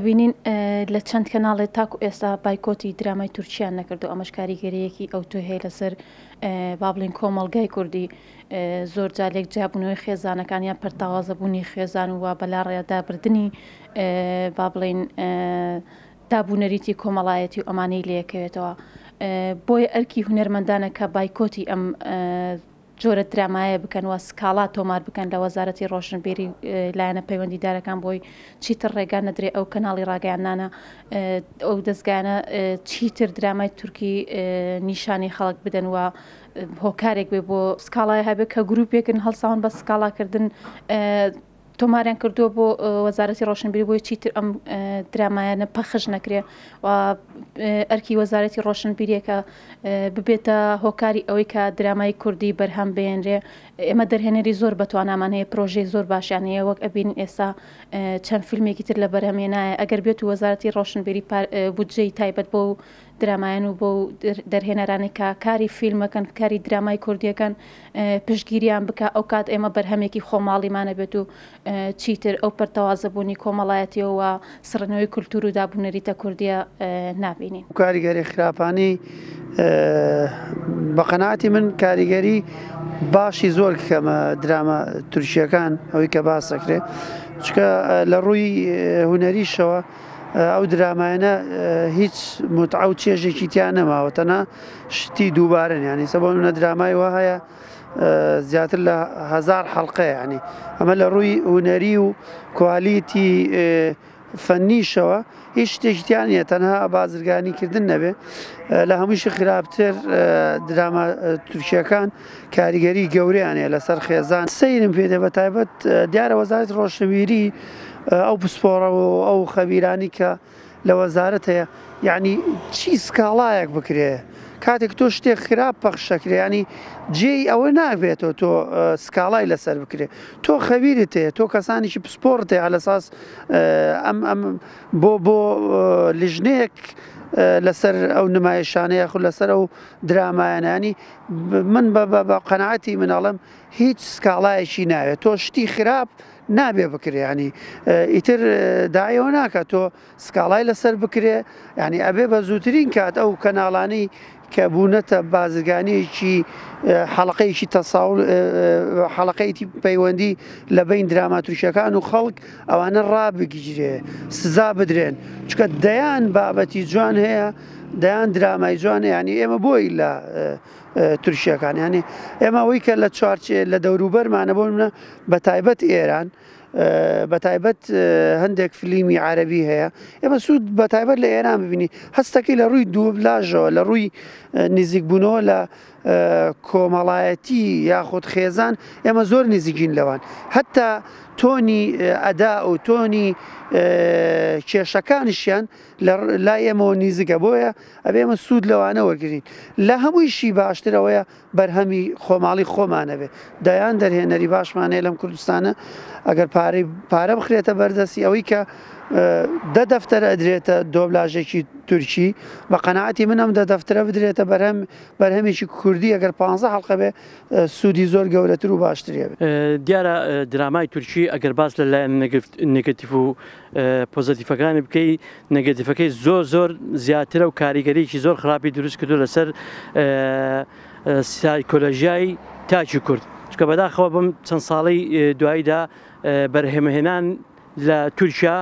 بینین لە چەند کەناڵێت تاکو ئێستا بایکۆتی درامای تورکییان نەکردو ئەمەش کاریگەریەکی ئەو تۆ هەیە لەسەر با بڵین کۆمەڵگای کوردی زۆر جارێک جیاببوونەوەی خێزانەکانیان پەرتاوازەبوونی خێزان و بەلاڕێ دابردنی با بڵین دابوونەریتی کۆمەڵایەتی و ئەمانەی لەیەکەوێتەوە بۆیە ئەرکی هونەرمەندانە کە بایکۆتی ئەم جۆرە درامایە بکەن و سکاڵا تۆمار بکەن لە وەزارەتی ڕۆشنبیری لایەنە پەیوەندیدارەکان بۆی چیتر ڕێگان نەدرێ ئەو کەناڵی ڕاگەیانانە ئەو دەستگایانە چیتر درامای تورکی نیشانی خەڵک بدەن و هۆکارێک بێ بۆ سکاڵای هەبێت کە گروپێکن هەڵساون بە سکاڵاکردن تۆماریان کردووە بۆ وەزارەتی ڕۆشنبیری بۆی چیتر ئەم درامایانە پەخش نەکرێ و ئەرکی وەزارەتی ڕۆشنبیریەکە ببێتە هۆکاری ئەوەی کە درامای کوردی بەرهەم بێنرێ ئێمە دەرهێنەری زۆر بەتوانامان هەیە پرۆژەی زۆر باشیان هەیە وەک ئەبین ئێستا چەند فیلمێکی تر لە بەرهەمێنایە ئەگەر بێت و وەزارەتی ڕۆشنبیری بودجەی تایبەت بۆ درامایان و بۆ دەرهێنەرانی کە کاری فیلمەکەن کاری درامای کوردیەکەن پشتگیریان بکە ئەو کات ئێمە بەرهەمێکی خۆماڵیمانە بێت و چیتر ئەو پەرتەوازەبوونی کۆمەڵایەتیەوە و سڕنەوەی کولتور و دابوونەریتە کوردیە نابینین. کاریگەری خراپانی بە قەناعەتی من کاریگەری باشی زۆر کەمە دراما تورکیەکان ئەوەی کە باس دەکرێت چکە لە ڕووی هونەریشەوە ئەو درامایانە هیچ متعە و چێژێکی تیان نەماوە تەنها شتی دووبارن ینی سەبەوە منە درامای وە هەیە زیاتر لە 1000 حەڵقەیە ینی ئەمە لە ڕووی هونەری و کوالیتی فەنیشەوە هیچ شتێکیان نیە تەنها بازرگانیکردن نەبێ لە هەمووشی خراپتر دراما تورکیەکان کاریگەری گەورەیانەیە لەسەر خێزان سەیرم پێدە بە تایبەت دیارە وەزارەتی ڕۆشنبیری ئەو پسپۆڕە و ئەو خەبیرانی کە لە وەزارەت هەیە یعنی چی سکاڵایەک بکرێ کاتێک تۆ شتێک خراپ پەخشەکرێ ینی جێی ئەوە نابێتەوە تۆ سکاڵای لەسەر بکرێ تۆ خەبیرت هەیە تۆ کەسانێکی پسپۆرت هەیە لەساس ئەم بۆ لیژنەیەک لەسەر ئەو نمایشانەیە خو لەسەر ئەو درامایانانی من بە قەناعەتی مناڵم هیچ سکاڵایەکی ناوێت تۆ شتی خراپ نابێ بکرێ ینی ئیتر داەوە ناکە تۆ سکاڵای لەسەر بکرێ ینی ئەبێ بە زووترین کات ئەو کەناڵانەی کە بوونەتە بازرگانیەکی حەڵقەیەکی تەساوڵ حەڵقەیەتی پەیوەندی لە بین دراما تورکیەکان و خەڵک ئەوانە ڕابگیرێ سزا بدرێن چکە دەیان بابەتی جوان هەیە دەیان درامای جوانە ینی ئێمە بۆی لە تورکیەکان ینی ئێمە ئەوەی کە لە چوارچێ لە دەوروبەرمانە بۆ منە بە تایبەت ئێران بە تایبەت هەندێک فیلمی عەرەبی هەیە ئێمە سوود بە تایبەت لە ئێران ببینی هەستەکەی لە ڕووی دووبلاژەوە لە ڕووی نزیکبوونەوە لە کۆمەڵایەتی یاخود خێزان ئێمە زۆر نزیکین لەوان هەتا تۆنی ئەدا و تۆنی کێشەکانیشیان لای ئێمەوە نیزگە بۆیە ئەبێ ئێمە سوود لەوانە وەرگین لە هەموویشی باشترەوەیە بەرهەمی خۆماڵی خۆمانە بێ دەیان دەرهێنەری باشمانەیە لەم کوردستانە ئەگەر پارە بخرێتە بەردەستی ئەوەی کە دە دەفتەرە ئەدرێتە دۆبلاژێکی تورکی بە قەناعەتی من ئەم دە دەفتەرە بدرێتە بەرهەمێکی کوردی ئەگەر 15 حەڵقە بێ سوودی زۆر گەورەتر و باشترێ بێت دیارە درامای تورکی ئەگەر باس لەلایەن نێگەتیڤ و پۆزیتیڤەکانی بکەی نێگەتیڤەکەی زۆر زیاترە و کاریگەریی زۆر خراپی دروست کردو لەسەر سایکۆلۆژیای تاکی کورد چکە بەداخەوە بم چەند ساڵی دواییدا بەرهەمهێنان لە تورکیا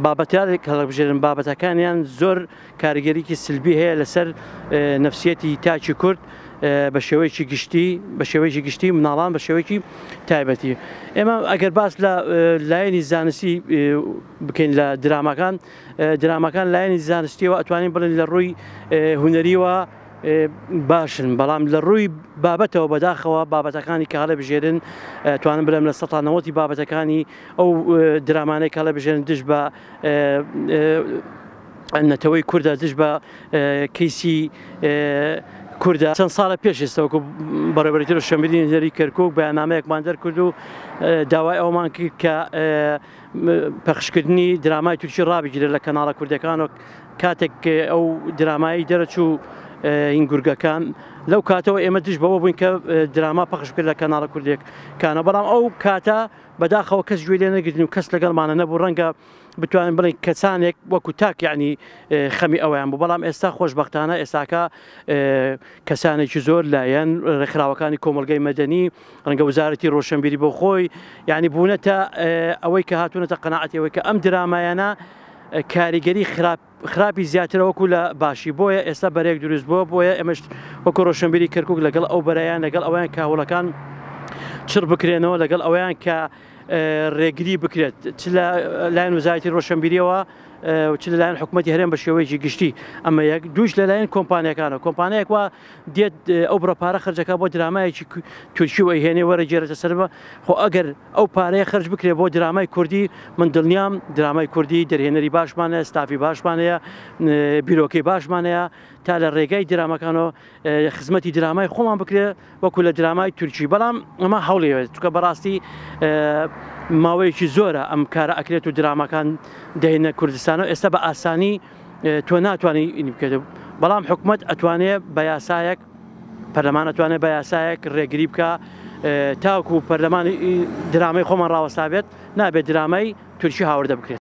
بابەتێک هەڵبژێرن بابەتەکانیان زۆر کاریگەریی سلبی هەیە لەسەر نەفسیەتی تاکی کورد بە شێوەیەکی گشتی مناڵان بە شێوەیەکی تایبەتی ئێمە ئەگەر باس لە لایەنی زانستی بکەین لە درامەکان لایەنی زانستیەوە ئەتوانین بڵێن لە ڕووی هونەریەوە باشن بەڵام لە ڕووی بابەتەوە بەداخەوە بابەتەکانی کاڵە بژێرن توانم بڵێم لە 90 بابەتەکانی ئەو درامانەی کاڵە بژێرن دش بە نەتەوەی کووردە دش بە کەیسی کووردە چەند ساڵە پێش ئێستاوەکو بەڕێوەبەری ڕۆشنبیری هێنەری کەرکووک بەیاننامەیەکمان دەرکرد و داوای ئەومان کرد کە پەخشکردنی درامای تورکی ڕابگیرێت لە کەناڵە کوردەکان و کاتێک ئەو درامایی دەرەچوو هینگورگەکان لەو کاتەوە ئێمە دش بەوە بووین کە دراما پەخش کرد لە کەناڵە کوردیەکانە بەڵام ئەو کاتە بەداخەوە کەس گوێ لێ نەگرتین و کەس لەگەڵمانە نەبوو ڕەنگە بتوانین بڵین کەسانێک وەکو تاک یعنی خەمی ئەویان بوو بەڵام ئێستا خۆشبەختانە ئێستاکە کەسانێکی زۆر لایەن ڕێکخراوەکانی کۆمەلگەی مەدەنی ڕەنگە وزارەتی ڕۆشنبیری بۆ خۆی یعنی بوونەتە ئەوەی کە هاتوونەتە قەناعەتەوەی کە ئەم درامایانە کاریگەری خراپی زیاترە وەکو لە باشی بۆیە ئێستا بەرێک دروست بووە بۆیە ئێمەش وەکو ڕۆشنبیری کەرکووک لەگەڵ ئەو بەرایان لەگەڵ ئەویان کاوڵەکان چڕ بکرێنەوە لەگەڵ ئەویان کە ڕێگری بکرێت چ لە لایەن وزارەتی ڕۆشنبیریەوە چ لەلایەن حکوومەتی هەرێم بە شێوەیەکی گشتی ئەمە یەک دووش لەلایەن کۆمپانیەکانە کۆمپانیەک وا دێت ئەو بڕەپارە خرجەکە بۆ درامایەکی تورکی و ئەیهێنێ وەرە جێرەتە سەرمە خۆ ئەگەر ئەو پارەیە خرج بکرێت بۆ درامای کوردی من دڵنیام درامای کوردی دەرهێنەری باشمانەیە ستافی باشمانەیە بیرۆکەی باشمانەیە تا لە ڕێگای درامەکانەوە خزمەتی درامای خۆمان بکرێت وەکو لە درامای تورکی بەڵام ئەمە هەوڵێت چونکە بەڕاستی ماوەیەکی زۆرە ئەم کارە ئەکرێت و درامەکان دەهێنە کوردستانەوە ئێستا بە ئاسانی تۆ ناتوانانی ئینی بکرێت بەڵام حکوومەت ئەتوانێت بە یاسایەک پەرلەمان ئەتوانێت بە یاسایەک ڕێگری بکە تاوکو پەرلەمانی درامای خۆمان ڕاوەستا بێت نابێت درامای تورکی هاوردە بکرێت.